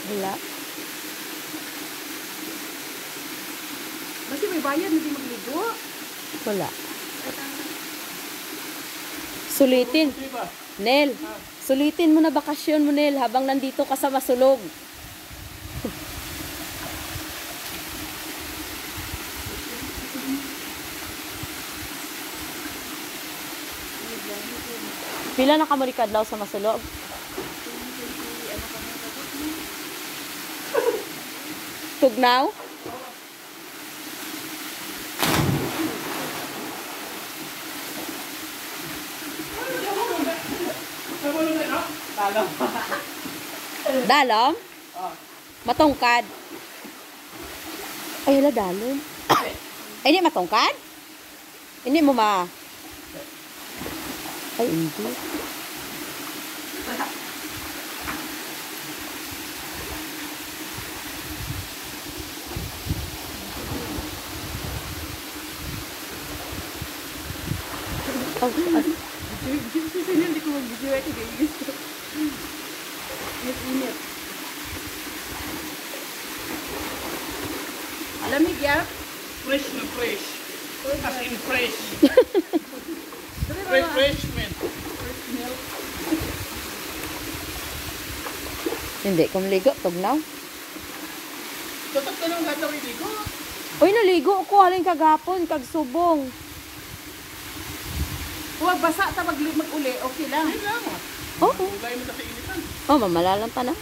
Wala. Kasi may bayan, hindi magligo. Wala. Sulitin. Nel, sulitin mo na bakasyon mo, Nel, habang nandito ka sa Masulog. Pila na ka mo kadlaw sa Masulog? Tugnaw? Dalom? Matungkad? Ay, hala, dalom. Ay, hindi matungkad? Hindi mo ma... Ay, hindi. Hindi ko mag-video ito guys. Init. Lamig ya? Fresh na fresh. As in fresh. Refreshment. Hindi, kung ligo, tugnaw. Tatak ka nang gataw hindi ko. Uy, naligo ako halin kagapon, kagsubong. Huwag basa ta mag-uli, okay lang. Hindi lang. Oo. Ugay mo na sa initan. Oh, mamalalang pa na.